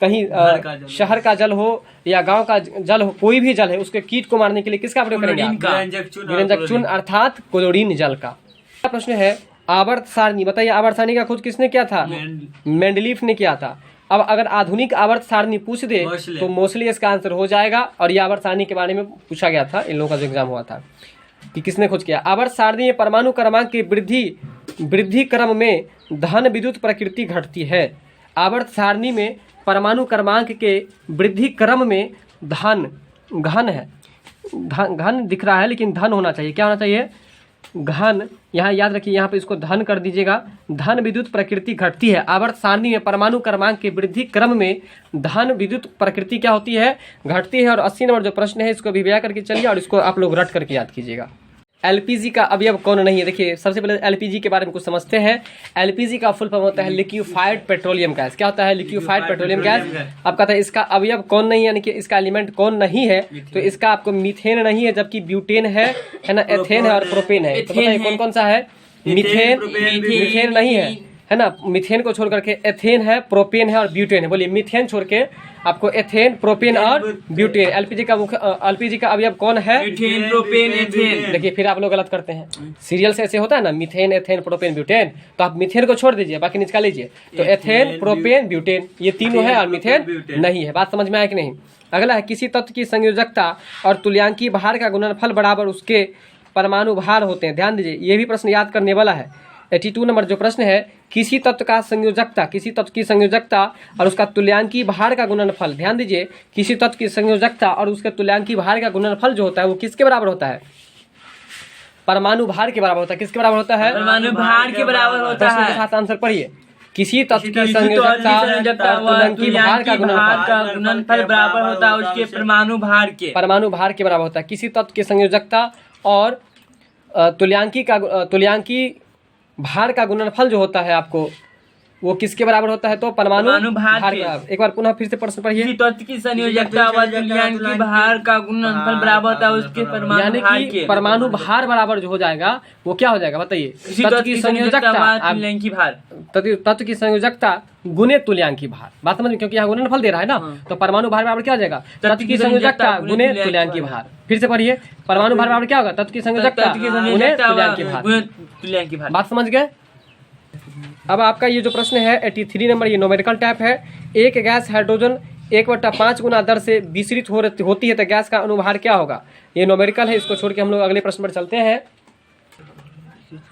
कहीं शहर का जल हो या गांव का जल हो, कोई भी जल है, उसके कीट को मारने के लिए किसका प्रयोग करेंगे, व्यंजक चूर्ण अर्थात क्लोरीन जल का। प्रश्न है, आवर्त सारणी। बताइए आवर्त सारणी का खोज किसने किया था, मेंडलीफ ने किया था। अब अगर आधुनिक आवर्त सारणी पूछ दे तो मोस्टली इसका आंसर हो जाएगा। और ये आवर्त सारणी के बारे में पूछा गया था, इन लोगों का जो एग्जाम हुआ था कि किसने खोज किया। आवर्त सारणी में परमाणु क्रमांक की वृद्धि क्रम में धन विद्युत प्रकृति घटती है। आवर्त सारणी में परमाणु क्रमांक के वृद्धि क्रम में घन है, घन दिख रहा है लेकिन धन होना चाहिए। क्या होना चाहिए, घन। यहाँ याद रखिए, यहाँ पे इसको धन कर दीजिएगा। धन विद्युत प्रकृति घटती है। आवर्त सारणी में परमाणु क्रमांक के वृद्धि क्रम में धन विद्युत प्रकृति क्या होती है, घटती है। और 80 नंबर जो प्रश्न है इसको विव्या करके चलिए और इसको आप लोग रट करके याद कीजिएगा। एलपीजी का अवयव कौन नहीं है। देखिए सबसे पहले एलपीजी के बारे में कुछ समझते हैं। एलपीजी का फुल फॉर्म होता है लिक्विफाइड पेट्रोलियम गैस। क्या होता है, लिक्विफाइड पेट्रोलियम गैस। अब कहता है इसका अवयव कौन नहीं है, यानी कि इसका एलिमेंट कौन नहीं है। तो इसका आपको मीथेन नहीं है, जबकि ब्यूटेन है ना, एथेन है और प्रोपेन है। तो बताइए कौन कौन सा है, मीथेन नहीं है, है ना, मीथेन को छोड़ करके एथेन है, प्रोपेन है और ब्यूटेन है। बोलिए मीथेन छोड़ के आपको एथेन, प्रोपेन और ब्यूटेन। एलपीजी का अवयव कौन है? Methane, propane, ethane. देखिए फिर आप लोग गलत करते हैं, सीरियल से ऐसे होता है ना, मीथेन, एथेन, प्रोपेन, ब्यूटेन, तो आप मीथेन को छोड़ दीजिए, बाकी निकाल लीजिए। तो एथेन, प्रोपेन, ब्यूटेन ये तीनों है और मीथेन नहीं है। बात समझ में आया कि नहीं? अगला है किसी तत्व की संयोजकता और तुल्यांकी भार का गुणनफल बराबर उसके परमाणु भार होते हैं। ध्यान दीजिए, ये भी प्रश्न याद करने वाला है। 82 नंबर जो प्रश्न है, किसी तत्व का संयोजकता, किसी तत्व की संयोजकता और उसका तुल्यांकी भार का गुणनफल। ध्यान दीजिए, किसी तत्व की संयोजकता और उसके तुल्यांकी भार का गुणनफल जो होता है वो किसके बराबर होता है? परमाणु भार के बराबर होता है। किसके बराबर होता है? परमाणु भार के बराबर होता प्रश्न के है। साथ आंसर पढ़िए। किसी तत्व की संयोजकता और तुल्यांकी भार का गुणनफल बराबर होता है उसके परमाणु भार के। परमाणु भार के बराबर होता है। किसी तत्व की संयोजकता और तुल्यांकी भार का गुणनफल जो होता है आपको वो किसके बराबर होता है? तो परमाणु भार के बराबर। एक बार पुनः फिर से प्रश्न पढ़िए। किसी तत्व की संयोजकता व तुल्यांकी भार का गुणनफल बराबर होता है उसके परमाणु भार के। परमाणु भार बराबर जो हो जाएगा वो क्या हो जाएगा बताइए? तत्व की संयोजकता तुल्यांकी भार, तत्व की संयोजकता गुने तुल्यांकी भार। बात समझ में, क्योंकि यहाँ गुणनफल दे रहा है ना, तो परमाणु भार बराबर क्या हो जाएगा? तत्व की संयोजकता गुने तुल्यांकी भार। फिर से पढ़िए, परमाणु भार बराबर क्या होगा? तत्व की संयोजकता गुने तुल्यांकी भार। बात समझ गए? अब आपका ये जो प्रश्न है 83 नंबर, ये न्यूमेरिकल टाइप है। एक गैस हाइड्रोजन 1/5 गुना दर से विसरित होती है तो गैस का अनुभार क्या होगा? ये न्यूमेरिकल है, इसको छोड़ के हम लोग अगले प्रश्न पर चलते हैं।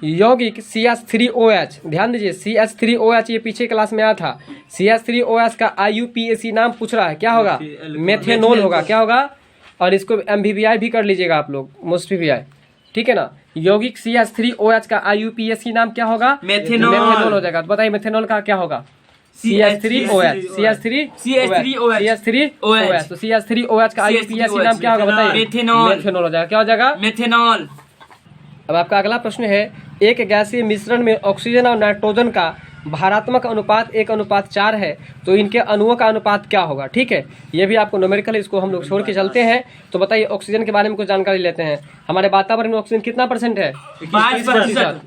यौगिक CH3OH, ध्यान दीजिए, CH3OH ये पीछे क्लास में आया था। CH3OH का IUPAC नाम पूछ रहा है, क्या होगा? मेथेनॉल होगा। क्या होगा? और इसको MVVI भी कर लीजिएगा आप लोग, मोस्ट VVI, ठीक है ना। यौगिक CH3OH का IUPAC नाम क्या होगा? मेथेनॉल हो जाएगा। तो बताइए मेथेनॉल का क्या होगा? CH3OH। तो CH3OH का IUPAC नाम क्या होगा बताइए? मेथेनॉल हो जाएगा। क्या हो जाएगा? मेथेनॉल। अब आपका अगला प्रश्न है, एक गैसीय मिश्रण में ऑक्सीजन और नाइट्रोजन का भारात्मक अनुपात 1:4 है तो इनके अणुओं का अनुपात क्या होगा? ठीक है, ये भी आपको न्यूमेरिकल है, इसको हम लोग छोड़ के चलते हैं। तो बताइए ऑक्सीजन के बारे में कुछ जानकारी लेते हैं। हमारे वातावरण में ऑक्सीजन कितना % है? 5%।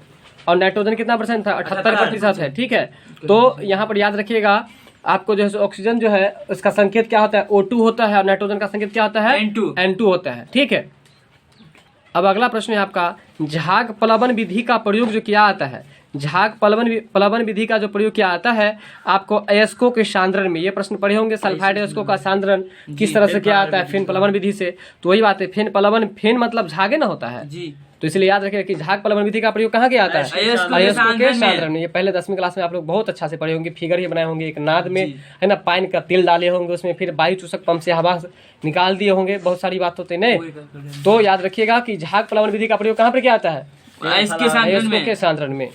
और नाइट्रोजन कितना % था? 78% है। ठीक है, तो यहाँ पर याद रखिएगा आपको जो है ऑक्सीजन जो है उसका संकेत क्या होता है? O2 होता है और नाइट्रोजन का संकेत क्या होता है? N2 होता है। ठीक है, अब अगला प्रश्न है आपका, झाग प्लवन विधि का प्रयोग जो किया जाता है, झाग प्लवन विधि का जो प्रयोग किया जाता है आपको अयस्कों के सांद्रण में। ये प्रश्न पढ़े होंगे, सल्फाइड अयस्कों का सांद्रण किस तरह से किया जाता है? फेन प्लवन विधि से। तो वही बात है, फेन मतलब झागे ना होता है जी, तो इसलिए याद रखिए कि झाग प्लवन विधि का प्रयोग कहाँ किया जाता है? अयस्कों के सांद्रण में। ये पहले 10वीं क्लास में आप लोग बहुत अच्छा से पढ़े होंगे, फिगर ही बनाए होंगे, एक नाद में है ना पाइन का तेल डाले होंगे, उसमें फिर वायु चूसक पंप से हवा निकाल दिए होंगे, बहुत सारी बात होते हैं। तो याद रखिएगा कि झाग प्लवन विधि का प्रयोग कहाँ पर किया जाता है? अयस्कों के सांद्रण में।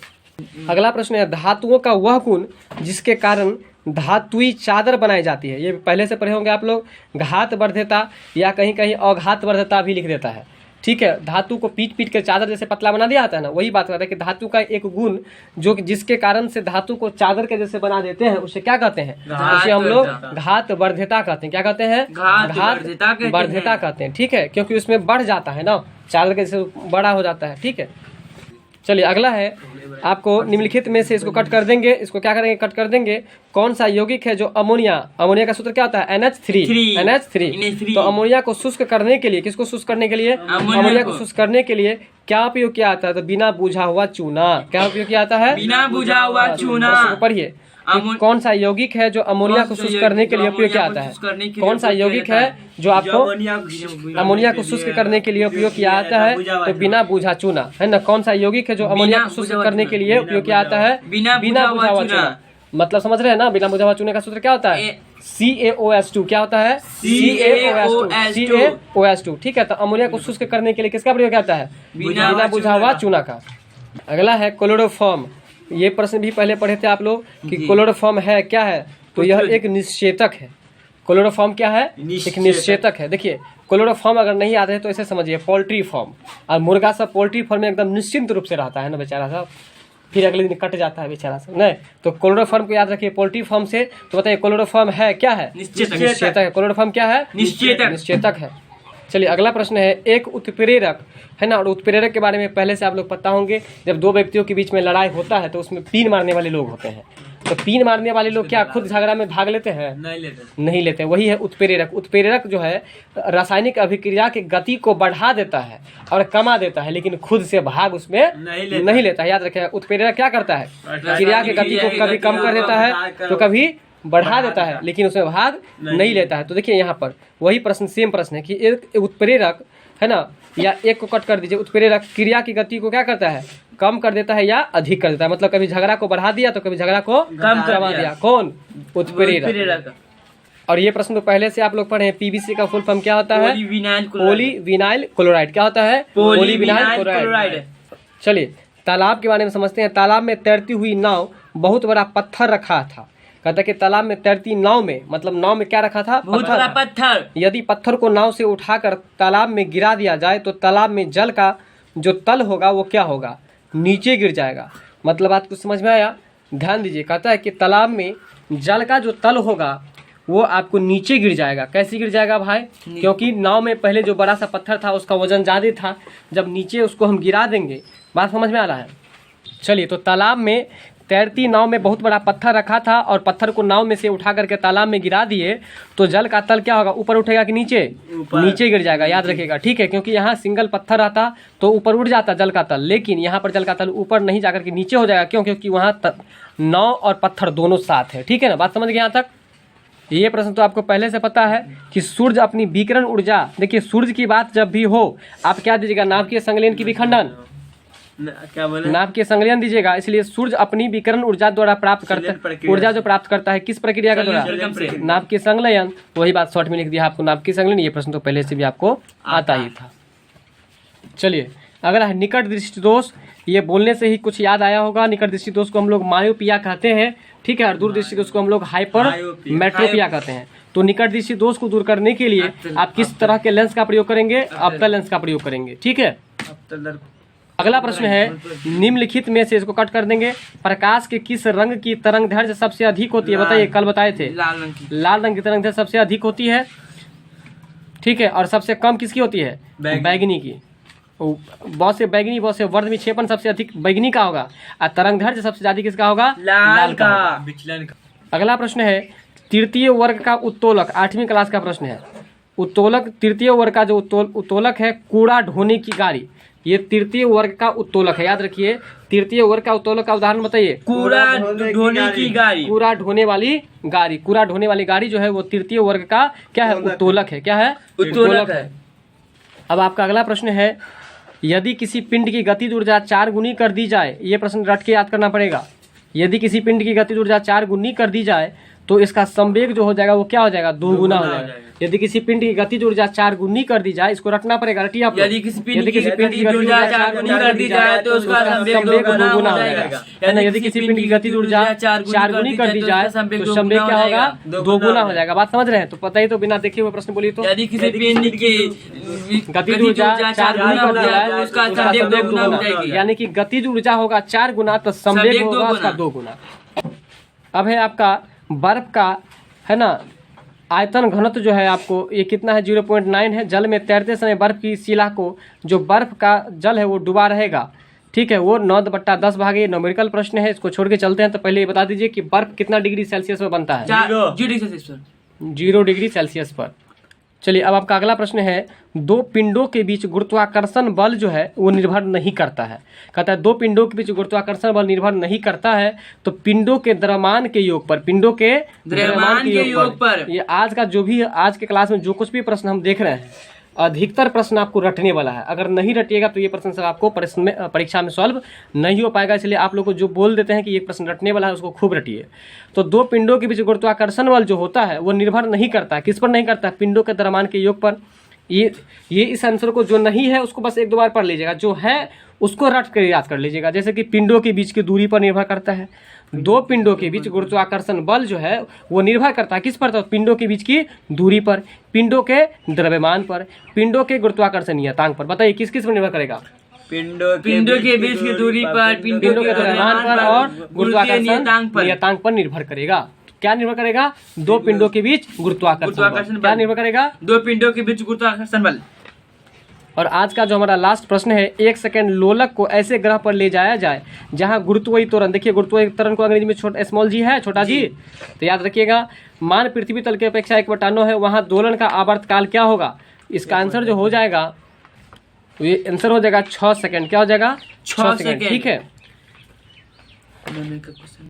अगला प्रश्न है, धातुओं का वह गुण जिसके कारण धातुई चादर बनाई जाती है। ये पहले से पढ़े होंगे आप लोग, घात वर्ध्यता या कहीं कहीं अघात वर्ध्यता भी लिख देता है। ठीक है, धातु को पीट के चादर जैसे पतला बना दिया जाता है ना, वही बात करता है कि धातु का एक गुण जो जिसके कारण से धातु को चादर के जैसे बना देते हैं उसे क्या कहते हैं? उसे हम लोग घात वर्ध्यता कहते हैं। क्या कहते हैं? घात वर्ध्यता कहते हैं। ठीक है, क्योंकि उसमें बढ़ जाता है ना, चादर के जैसे बड़ा हो जाता है। ठीक है, चलिए अगला है, आपको निम्नलिखित में से इसको कट कर देंगे। इसको क्या करेंगे? कट कर देंगे। कौन सा यौगिक है जो अमोनिया का सूत्र क्या होता है? NH3। तो अमोनिया को शुष्क करने के लिए, किसको शुष्क करने के लिए? अमोनिया को शुष्क करने के लिए क्या उपयोग किया जाता है? तो बिना बुझा हुआ चूना। क्या उपयोग किया जाता है? बिना बुझा हुआ चूना। पढ़िए, कौन सा यौगिक है जो अमोनिया को शुष्क करने के लिए उपयोग किया जाता है? कौन सा यौगिक है जो आपको अमोनिया को शुष्क करने के लिए उपयोग किया जाता है? तो बिना बुझा चूना, है ना। कौन सा यौगिक है जो अमोनिया को शुष्क करने के लिए उपयोग किया जाता है? बिना बुझा हुआ चूना। मतलब समझ रहे हैं ना, बिना बुझा हुआ चूने का सूत्र क्या होता है? CaOH2। क्या होता है? CaOH2। ठीक है, तो अमोनिया को शुष्क करने के लिए किसका प्रयोग किया जाता है? बिना बुझा हुआ चूना का। अगला है क्लोरोफॉर्म। ये प्रश्न भी पहले पढ़े थे आप लोग कि क्लोरोफॉर्म है क्या है? तो यह एक निश्चेतक है। क्लोरोफॉर्म क्या है? एक निश्चेतक है। देखिए, क्लोरोफॉर्म अगर नहीं आते हैं तो ऐसे समझिए पोल्ट्री फॉर्म। और मुर्गा सब पोल्ट्री फॉर्म में एकदम निश्चिंत रूप से रहता है ना बेचारा सब, फिर अगले दिन कट जाता है बेचारा सब, नहीं। तो क्लोरोफॉर्म को याद रखिए पोल्ट्री फॉर्म से। तो बताइए क्लोरोफॉर्म है क्या है? निश्चेतक है। क्लोरोफॉर्म क्या है? निश्चेतक है। चलिए अगला प्रश्न है, एक उत्प्रेरक है ना, और उत्प्रेरक के बारे में पहले से आप लोग पता होंगे, जब दो व्यक्तियों के बीच में लड़ाई होता है तो उसमें पीन मारने वाले लोग होते हैं। तो पीन मारने वाले लोग क्या खुद झगड़ा में भाग लेते हैं? नहीं लेते। वही है उत्प्रेरक। उत्प्रेरक जो है रासायनिक अभिक्रिया की गति को बढ़ा देता है और कमा देता है, लेकिन खुद से भाग उसमें नहीं लेता है। याद रखिए, उत्प्रेरक क्या करता है? क्रिया की गति को कभी कम कर देता है तो कभी बढ़ा देता है, लेकिन उसमें भाग नहीं लेता है। तो देखिए यहाँ पर वही प्रश्न, सेम प्रश्न है कि एक उत्प्रेरक है ना, या एक को कट कर दीजिए, उत्प्रेरक क्रिया की गति को क्या करता है? कम कर देता है या अधिक कर देता है। मतलब कभी झगड़ा को बढ़ा दिया तो कभी झगड़ा को कम करवा दिया। कौन? उत्प्रेरक। और ये प्रश्न तो पहले से आप लोग पढ़े हैं। पीवीसी का फुल फॉर्म क्या होता है? Polyvinyl chloride. क्या होता है? Polyvinyl chloride. चलिए तालाब के बारे में समझते हैं। तालाब में तैरती हुई नाव, बहुत बड़ा पत्थर रखा था। कहता है कि तालाब में तैरती नाव में, मतलब नाव में क्या रखा था? बहुत बड़ा पत्थर। यदि पत्थर को नाव से उठाकर तालाब में गिरा दिया जाए तो तालाब में जल का जो तल होगा वो क्या होगा? नीचे गिर जाएगा। मतलब बात कुछ समझ में आया? ध्यान दीजिए, कहता है कि तालाब में जल का जो तल होगा वो आपको नीचे गिर जाएगा। कैसे गिर जाएगा भाई? क्योंकि नाव में पहले जो बड़ा सा पत्थर था उसका वजन ज़्यादा था, जब नीचे उसको हम गिरा देंगे। बात समझ में आ रहा है? चलिए, तो तालाब में तैरती नाव में बहुत बड़ा पत्थर रखा था और पत्थर को नाव में से उठा करके तालाब में गिरा दिए तो जल का तल क्या होगा? ऊपर उठेगा कि नीचे? नीचे गिर जाएगा। याद रखिएगा, ठीक है? क्योंकि यहाँ सिंगल पत्थर रहता तो ऊपर उठ जाता जल का तल, लेकिन यहाँ पर जल का तल ऊपर नहीं जाकर के नीचे हो जाएगा। क्यों? क्योंकि वहाँ नाव और पत्थर दोनों साथ है। ठीक है ना? बात समझ गए यहाँ तक? ये प्रश्न तो आपको पहले से पता है कि सूर्य अपनी विकिरण ऊर्जा, देखिए सूर्य की बात जब भी हो आप क्या दीजिएगा? नाभिकीय संलयन की विखंडन, क्या बोले? नाभिकीय संलयन दीजिएगा। इसलिए सूर्य अपनी विकिरण ऊर्जा द्वारा प्राप्त करता है, ऊर्जा जो प्राप्त करता है किस प्रक्रिया के द्वारा? नाभिकीय संलयन। वही बात शॉर्ट में लिख दिया आपको, नाभिकीय संलयन। ये प्रश्न तो पहले से भी आपको आता ही था। चलिए अगला है निकट दृष्टि दोष। ये बोलने से ही कुछ याद आया होगा। निकट दृष्टि दोष को हम लोग मायोपिया कहते हैं, ठीक है, और दूर दृष्टि दोष को हम लोग हाइपर मेट्रोपिया कहते हैं। तो निकट दृष्टि दोष को दूर करने के लिए आप किस तरह के लेंस का प्रयोग करेंगे? अवतल लेंस का प्रयोग करेंगे। ठीक है। अगला प्रश्न है, निम्नलिखित में से इसको कट कर देंगे, प्रकाश के किस रंग की तरंग दैर्घ्य सबसे अधिक होती है? बताइए, कल बताए थे लाल रंग की तरंग दैर्घ्य सबसे अधिक होती है। ठीक है, और सबसे कम किसकी होती है? बैगनी की। बहुत से बैगनी, बहुत से वर्ध विक्षेपण सबसे अधिक बैगनी का होगा, और तरंग दैर्घ्य सबसे ज्यादा किसका होगा? लाल का। अगला प्रश्न है, तृतीय वर्ग का उत्तोलक, 8वीं क्लास का प्रश्न है। उत्तोलक, तृतीय वर्ग का जो उत्तोलक है, कूड़ा ढोने की गाड़ी। ये तृतीय वर्ग का उत्तोलक है। याद रखिए, तृतीय वर्ग का उत्तोलक का उदाहरण बताइए। कूड़ा ढोने की गाड़ी। कूड़ा ढोने वाली गाड़ी। कूड़ा ढोने वाली गाड़ी जो है वो तृतीय वर्ग का क्या है? उत्तोलक है। क्या है? उत्तोलक है। अब आपका अगला प्रश्न है, यदि किसी पिंड की गतिज ऊर्जा 4 गुनी कर दी जाए, ये प्रश्न रट के याद करना पड़ेगा। यदि किसी पिंड की गतिज ऊर्जा 4 गुनी कर दी जाए तो इसका संवेग जो हो जाएगा वो क्या हो जाएगा? 2 गुना हो जाएगा। यदि किसी पिंड की गतिज ऊर्जा 4 गुनी कर दी जाए, इसको रटना पड़ेगा। रटिए आप। यदि किसी पिंड की गतिज ऊर्जा 4 गुनी कर दी जाए तो उसका संवेग 2 गुना हो जाएगा। है ना? यदि किसी पिंड की गतिज ऊर्जा 4 गुनी कर दी जाए तो संवेग क्या होगा? 2 गुना हो जाएगा। बात समझ रहे हैं? तो पता ही तो, बिना देखे हुए प्रश्न बोलिए तो। यदि किसी पिंड की गतिज ऊर्जा 4 गुनी कर दी जाए तो उसका संवेग 2 गुना हो जाएगा। यानी कि गतिज ऊर्जा होगा 4 गुना तो संवेग होगा उसका 2 गुना। अब है आपका बर्फ का, है ना, आयतन घनत्व जो है आपको ये कितना है? 0.9 है। जल में तैरते समय बर्फ की शिला को, जो बर्फ का जल है वो डुबा रहेगा। ठीक है, वो 9/10 भागे। न्यूमेरिकल प्रश्न है, इसको छोड़ के चलते हैं। तो पहले ये बता दीजिए कि बर्फ कितना डिग्री सेल्सियस पर बनता है? 0 डिग्री सेल्सियस पर। चलिए अब आपका अगला प्रश्न है, दो पिंडों के बीच गुरुत्वाकर्षण बल जो है वो निर्भर नहीं करता है। कहता है दो पिंडों के बीच गुरुत्वाकर्षण बल निर्भर नहीं करता है तो पिंडों के द्रव्यमान के योग पर, पिंडों के द्रव्यमान के योग पर। ये आज का जो भी, आज के क्लास में जो कुछ भी प्रश्न हम देख रहे हैं, अधिकतर प्रश्न आपको रटने वाला है। अगर नहीं रटिएगा तो ये प्रश्न सब आपको प्रश्न में, परीक्षा में सॉल्व नहीं हो पाएगा। इसलिए आप लोग को जो बोल देते हैं कि ये प्रश्न रटने वाला है उसको खूब रटिए। तो दो पिंडों के बीच गुरुत्वाकर्षण बल जो होता है वो निर्भर नहीं करता। किस पर नहीं करता? पिंडों के द्रव्यमान के योग पर। ये इस आंसर को, जो नहीं है उसको बस 1-2 बार पढ़ लीजिएगा, जो है उसको रट कर याद कर लीजिएगा। जैसे कि पिंडों के बीच की दूरी पर निर्भर करता है। दो पिंडों के बीच गुरुत्वाकर्षण बल जो है वो निर्भर करता है किस पर? तो पिंडों के बीच की दूरी पर, पिंडों के द्रव्यमान पर, पिंडों के गुरुत्वाकर्षण नियतांक पर। बताइए किस किस पर निर्भर करेगा? पिंडों के बीच की दूरी पर, पिंडों के द्रव्यमान पर और गुरुत्वाकर्षण नियतांक पर निर्भर करेगा। क्या निर्भर करेगा? दो पिंडों के बीच गुरुत्वाकर्षण। क्या निर्भर करेगा? दो पिंडों के बीच गुरुत्वाकर्षण बल। और आज का जो हमारा लास्ट प्रश्न है, 1 सेकंड लोलक को ऐसे ग्रह पर ले जाया जाए जहां गुरुत्वीय त्वरण, देखिए गुरुत्वीय त्वरण को अंग्रेजी में स्मॉल जी है, छोटा जी, तो याद रखिएगा मान पृथ्वी तल की अपेक्षा 1/9 है, वहां दोलन का आवर्तकाल क्या होगा? इसका आंसर जो हो जाएगा, ये आंसर हो जाएगा 6 सेकंड। क्या हो जाएगा? 6 सेकंड। ठीक है।